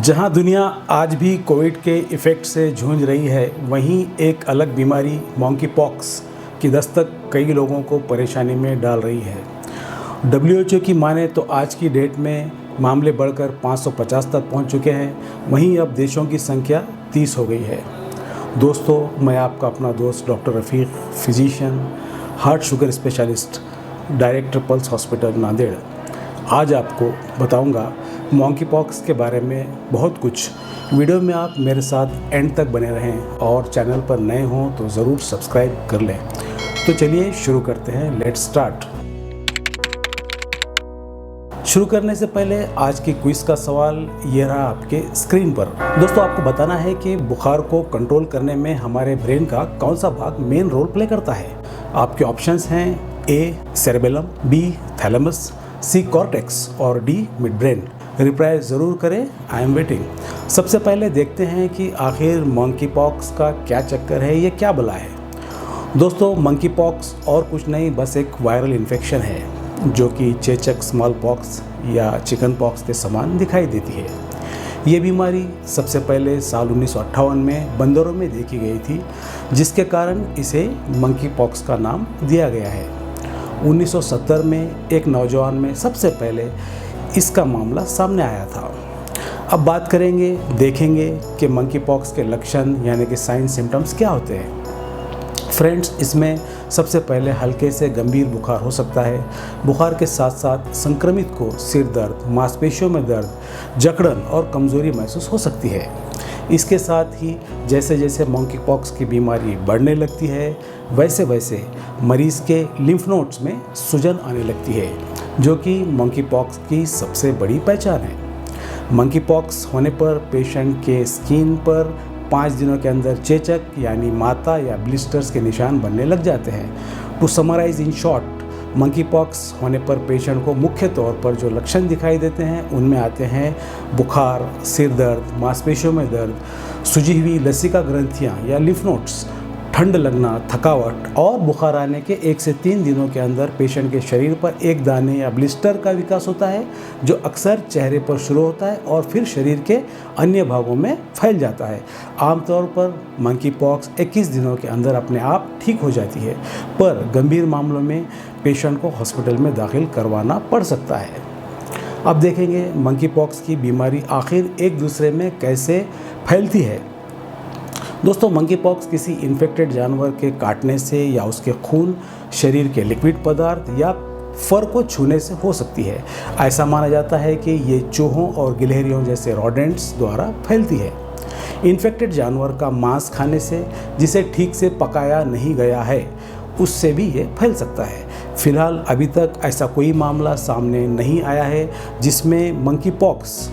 जहां दुनिया आज भी कोविड के इफ़ेक्ट से जूझ रही है, वहीं एक अलग बीमारी मॉन्की पॉक्स की दस्तक कई लोगों को परेशानी में डाल रही है। डब्ल्यूएचओ की माने तो आज की डेट में मामले बढ़कर 550 तक पहुंच चुके हैं। वहीं अब देशों की संख्या 30 हो गई है। दोस्तों, मैं आपका अपना दोस्त doctor Rafiq, physician, heart sugar specialist, director Pulse hospital Nanded, आज आपको बताऊंगा मॉन्की पॉक्स के बारे में बहुत कुछ। वीडियो में आप मेरे साथ एंड तक बने रहें और चैनल पर नए हों तो ज़रूर सब्सक्राइब कर लें। तो चलिए शुरू करते हैं। Let's start. शुरू करने से पहले आज की क्विज का सवाल ये रहा आपके स्क्रीन पर। दोस्तों, आपको बताना है कि बुखार को कंट्रोल करने में हमारे ब्रेन का कौन सा भाग मेन रोल प्ले करता है। आपके ऑप्शंस हैं ए सेरेबेलम, बी थैलेमस, सी कॉर्टेक्स और डी मिड ब्रेन। रिप्लाई ज़रूर करें, आई एम वेटिंग। सबसे पहले देखते हैं कि आखिर मंकी पॉक्स का क्या चक्कर है, ये क्या बला है। दोस्तों, मंकी पॉक्स और कुछ नहीं, बस एक वायरल इन्फेक्शन है जो कि चेचक, स्मॉल पॉक्स या चिकन पॉक्स के समान दिखाई देती है। ये बीमारी सबसे पहले साल 1958 में बंदरों में देखी गई थी, जिसके कारण इसे मंकी पॉक्स का नाम दिया गया है। 1970 में एक नौजवान में सबसे पहले इसका मामला सामने आया था। अब बात करेंगे, देखेंगे कि मंकी पॉक्स के लक्षण यानी कि साइन सिम्टम्स क्या होते हैं। फ्रेंड्स, इसमें सबसे पहले हल्के से गंभीर बुखार हो सकता है। बुखार के साथ साथ संक्रमित को सिर दर्द, मांसपेशियों में दर्द, जकड़न और कमज़ोरी महसूस हो सकती है। इसके साथ ही जैसे जैसे मंकी पॉक्स की बीमारी बढ़ने लगती है, वैसे वैसे मरीज़ के लिम्फ नोड्स में सूजन आने लगती है, जो कि मंकी पॉक्स की सबसे बड़ी पहचान है। मंकी पॉक्स होने पर पेशेंट के स्किन पर 5 दिनों के अंदर चेचक यानी माता या ब्लिस्टर्स के निशान बनने लग जाते हैं। To summarise in short, monkeypox होने पर पेशेंट को मुख्य तौर पर जो लक्षण दिखाई देते हैं उनमें आते हैं बुखार, सिर दर्द, मांसपेशियों में दर्द, सूजी हुई लसिका ग्रंथियाँ या लिम्फ नोड्स, ठंड लगना, थकावट और बुखार आने के 1 से 3 दिनों के अंदर पेशेंट के शरीर पर एक दाने या ब्लिस्टर का विकास होता है, जो अक्सर चेहरे पर शुरू होता है और फिर शरीर के अन्य भागों में फैल जाता है। आमतौर पर मंकी पॉक्स 21 दिनों के अंदर अपने आप ठीक हो जाती है, पर गंभीर मामलों में पेशेंट को हॉस्पिटल में दाखिल करवाना पड़ सकता है। अब देखेंगे मंकी पॉक्स की बीमारी आखिर एक दूसरे में कैसे फैलती है। दोस्तों, मंकी पॉक्स किसी इन्फेक्टेड जानवर के काटने से या उसके खून, शरीर के लिक्विड पदार्थ या फर को छूने से हो सकती है। ऐसा माना जाता है कि ये चूहों और गिलहरियों जैसे रोडेंट्स द्वारा फैलती है। इन्फेक्टेड जानवर का मांस खाने से, जिसे ठीक से पकाया नहीं गया है, उससे भी ये फैल सकता है। फिलहाल अभी तक ऐसा कोई मामला सामने नहीं आया है जिसमें मंकी पॉक्स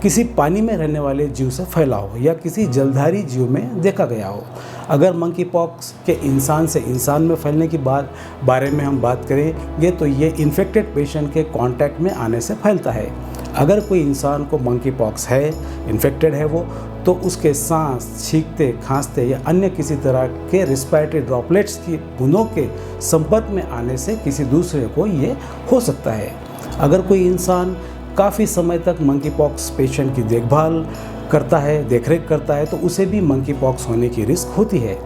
किसी पानी में रहने वाले जीव से फैला हो या किसी जलधारी जीव में देखा गया हो। अगर मंकी पॉक्स के इंसान से इंसान में फैलने की बारे में हम बात करेंगे तो ये इन्फेक्टेड पेशेंट के कांटेक्ट में आने से फैलता है। अगर कोई इंसान को मंकी पॉक्स है, इन्फेक्टेड है वो, तो उसके सांस, छींकते, खांसते या अन्य किसी तरह के रेस्पिरेटरी ड्रॉपलेट्स की बूंदों के संपर्क में आने से किसी दूसरे को ये हो सकता है। अगर कोई इंसान काफ़ी समय तक मंकी पॉक्स पेशेंट की देखभाल करता है, देखरेख करता है, तो उसे भी मंकी पॉक्स होने की रिस्क होती है।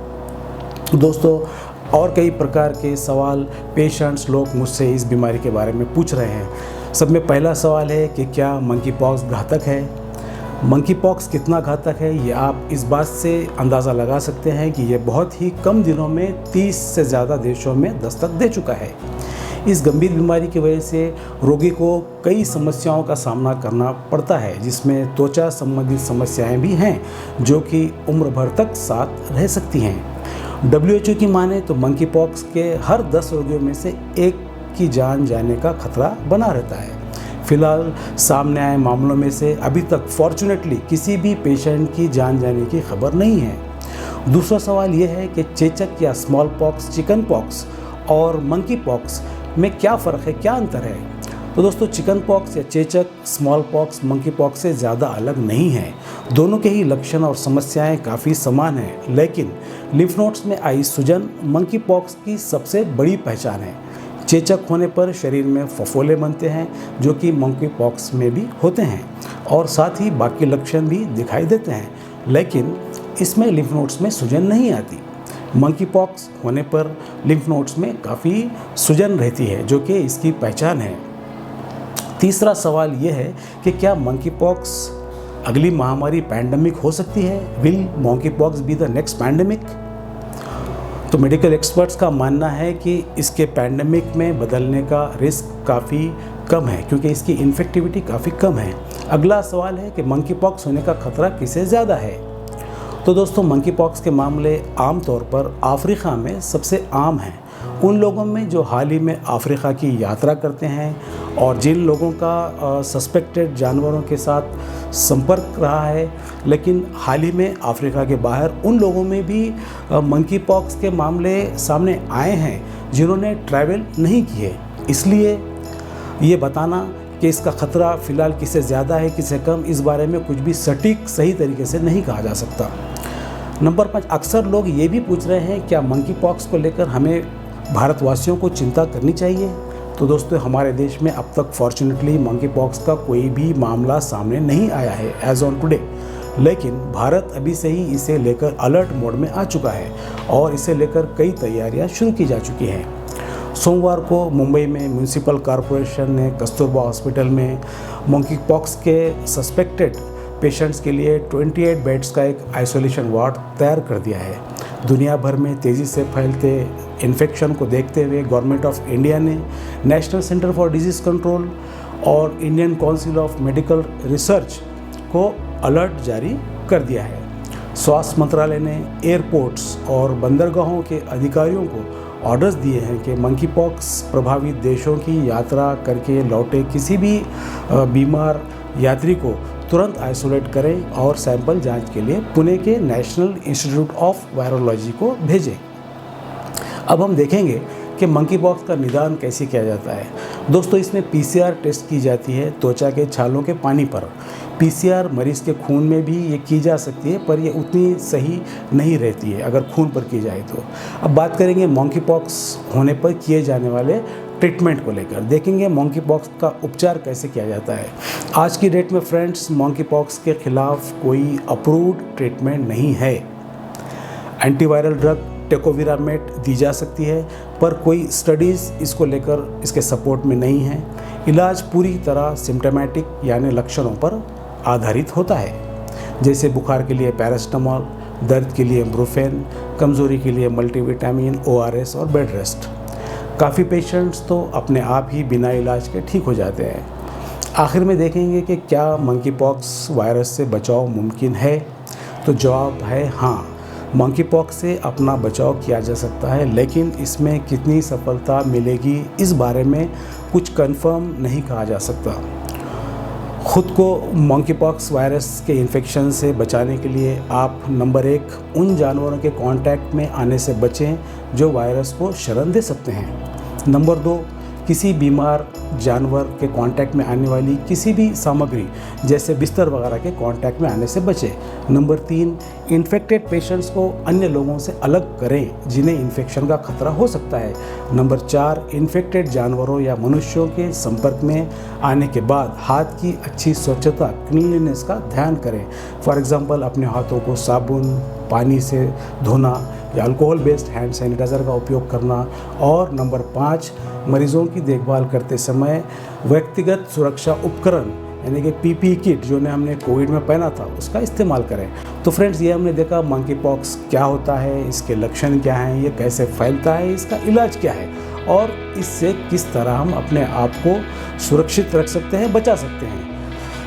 दोस्तों, और कई प्रकार के सवाल पेशेंट्स लोग मुझसे इस बीमारी के बारे में पूछ रहे हैं। सब में पहला सवाल है कि क्या मंकी पॉक्स घातक है। मंकी पॉक्स कितना घातक है, ये आप इस बात से अंदाज़ा लगा सकते हैं कि ये बहुत ही कम दिनों में 30 से ज़्यादा देशों में दस्तक दे चुका है। इस गंभीर बीमारी की वजह से रोगी को कई समस्याओं का सामना करना पड़ता है, जिसमें त्वचा संबंधित समस्याएं भी हैं जो कि उम्र भर तक साथ रह सकती हैं। डब्ल्यूएचओ की माने तो मंकी पॉक्स के हर 10 रोगियों में से एक की जान जाने का खतरा बना रहता है। फिलहाल सामने आए मामलों में से अभी तक फॉर्चुनेटली किसी भी पेशेंट की जान जाने की खबर नहीं है। दूसरा सवाल यह है कि चेचक या स्मॉल पॉक्स, चिकन पॉक्स और मंकी पॉक्स में क्या फ़र्क है, क्या अंतर है। तो दोस्तों, चिकन पॉक्स या चेचक स्मॉल पॉक्स मंकी पॉक्स से ज़्यादा अलग नहीं है। दोनों के ही लक्षण और समस्याएं काफ़ी समान हैं, लेकिन लिम्फ नोड्स में आई सूजन मंकी पॉक्स की सबसे बड़ी पहचान है। चेचक होने पर शरीर में फफोले बनते हैं जो कि मंकी पॉक्स में भी होते हैं और साथ ही बाकी लक्षण भी दिखाई देते हैं, लेकिन इसमें लिम्फ नोड्स में सूजन नहीं आती। मंकी पॉक्स होने पर लिम्फ नोड्स में काफ़ी सूजन रहती है जो कि इसकी पहचान है। तीसरा सवाल यह है कि क्या मंकी पॉक्स अगली महामारी पैंडेमिक हो सकती है? Will monkey pox be the next pandemic? तो मेडिकल एक्सपर्ट्स का मानना है कि इसके पैंडेमिक में बदलने का रिस्क काफ़ी कम है क्योंकि इसकी इन्फेक्टिविटी काफ़ी कम है। अगला सवाल है कि मंकी पॉक्स होने का खतरा किससे ज़्यादा है? तो दोस्तों, मंकी पॉक्स के मामले आमतौर पर अफ्रीका में सबसे आम हैं। उन लोगों में जो हाल ही में अफ्रीका की यात्रा करते हैं और जिन लोगों का सस्पेक्टेड जानवरों के साथ संपर्क रहा है, लेकिन हाल ही में अफ्रीका के बाहर उन लोगों में भी मंकी पॉक्स के मामले सामने आए हैं जिन्होंने ट्रैवल नहीं किए। इसलिए ये बताना कि इसका ख़तरा फ़िलहाल किससे ज़्यादा है किससे कम, इस बारे में कुछ भी सटीक सही तरीके से नहीं कहा जा सकता। नंबर 5, अक्सर लोग ये भी पूछ रहे हैं क्या मंकी पॉक्स को लेकर हमें भारतवासियों को चिंता करनी चाहिए? तो दोस्तों, हमारे देश में अब तक फॉर्चुनेटली मंकी पॉक्स का कोई भी मामला सामने नहीं आया है एज ऑन टुडे, लेकिन भारत अभी से ही इसे लेकर अलर्ट मोड में आ चुका है और इसे लेकर कई तैयारियां शुरू की जा चुकी हैं। सोमवार को मुंबई में म्यूनिसिपल कॉरपोरेशन ने कस्तूरबा हॉस्पिटल में मंकी पॉक्स के सस्पेक्टेड पेशेंट्स के लिए 28 बेड्स का एक आइसोलेशन वार्ड तैयार कर दिया है। दुनिया भर में तेज़ी से फैलते इन्फेक्शन को देखते हुए गवर्नमेंट ऑफ इंडिया ने national centre for disease control और Indian council of medical research को अलर्ट जारी कर दिया है। स्वास्थ्य मंत्रालय ने एयरपोर्ट्स और बंदरगाहों के अधिकारियों को ऑर्डर्स दिए हैं कि मंकी पॉक्स प्रभावित देशों की यात्रा करके लौटे किसी भी बीमार यात्री को तुरंत आइसोलेट करें और सैंपल जांच के लिए पुणे के नेशनल इंस्टीट्यूट ऑफ वायरोलॉजी को भेजें। अब हम देखेंगे कि मंकी पॉक्स का निदान कैसे किया जाता है। दोस्तों, इसमें पीसीआर टेस्ट की जाती है त्वचा के छालों के पानी पर। पीसीआर मरीज के खून में भी ये की जा सकती है, पर ये उतनी सही नहीं रहती है अगर खून पर की जाए तो। अब बात करेंगे मंकी पॉक्स होने पर किए जाने वाले ट्रीटमेंट को लेकर। देखेंगे मंकी पॉक्स का उपचार कैसे किया जाता है। आज की डेट में फ्रेंड्स, मंकी पॉक्स के खिलाफ कोई अप्रूव्ड ट्रीटमेंट नहीं है। एंटीवायरल ड्रग टेकोविरामेट दी जा सकती है, पर कोई स्टडीज़ इसको लेकर इसके सपोर्ट में नहीं है। इलाज पूरी तरह सिम्टोमेटिक यानी लक्षणों पर आधारित होता है, जैसे बुखार के लिए पैरासिटामोल, दर्द के लिए ब्रूफेन, कमज़ोरी के लिए मल्टीविटामिन, ORS और बेड रेस्ट। काफ़ी पेशेंट्स तो अपने आप ही बिना इलाज के ठीक हो जाते हैं। आखिर में देखेंगे कि क्या मंकी पॉक्स वायरस से बचाव मुमकिन है? तो जवाब है हाँ, मंकी पॉक्स से अपना बचाव किया जा सकता है, लेकिन इसमें कितनी सफलता मिलेगी इस बारे में कुछ कंफर्म नहीं कहा जा सकता। खुद को मंकी पॉक्स वायरस के इन्फेक्शन से बचाने के लिए आप नंबर 1 उन जानवरों के कांटेक्ट में आने से बचें जो वायरस को शरण दे सकते हैं। नंबर 2, किसी बीमार जानवर के कांटेक्ट में आने वाली किसी भी सामग्री जैसे बिस्तर वगैरह के कांटेक्ट में आने से बचें। नंबर 3, इन्फेक्टेड पेशेंट्स को अन्य लोगों से अलग करें जिन्हें इन्फेक्शन का खतरा हो सकता है। नंबर 4, इन्फेक्टेड जानवरों या मनुष्यों के संपर्क में आने के बाद हाथ की अच्छी स्वच्छता क्लीनलीनेस का ध्यान करें। फॉर एग्जांपल, अपने हाथों को साबुन पानी से धोना या अल्कोहल बेस्ड हैंड सैनिटाइज़र का उपयोग करना। और नंबर 5, मरीजों की देखभाल करते समय व्यक्तिगत सुरक्षा उपकरण यानी कि PPE किट जो हमने कोविड में पहना था उसका इस्तेमाल करें। तो फ्रेंड्स, ये हमने देखा मंकी पॉक्स क्या होता है, इसके लक्षण क्या हैं, ये कैसे फैलता है, इसका इलाज क्या है और इससे किस तरह हम अपने आप को सुरक्षित रख सकते हैं, बचा सकते हैं।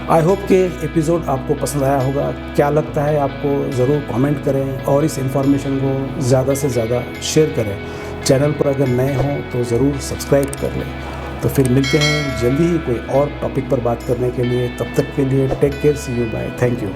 आई होप कि एपिसोड आपको पसंद आया होगा। क्या लगता है आपको, ज़रूर कमेंट करें और इस इन्फॉर्मेशन को ज़्यादा से ज़्यादा शेयर करें। चैनल पर अगर नए हों तो ज़रूर सब्सक्राइब कर लें। तो फिर मिलते हैं जल्दी ही कोई और टॉपिक पर बात करने के लिए। तब तक के लिए take care, see you, bye, thank you.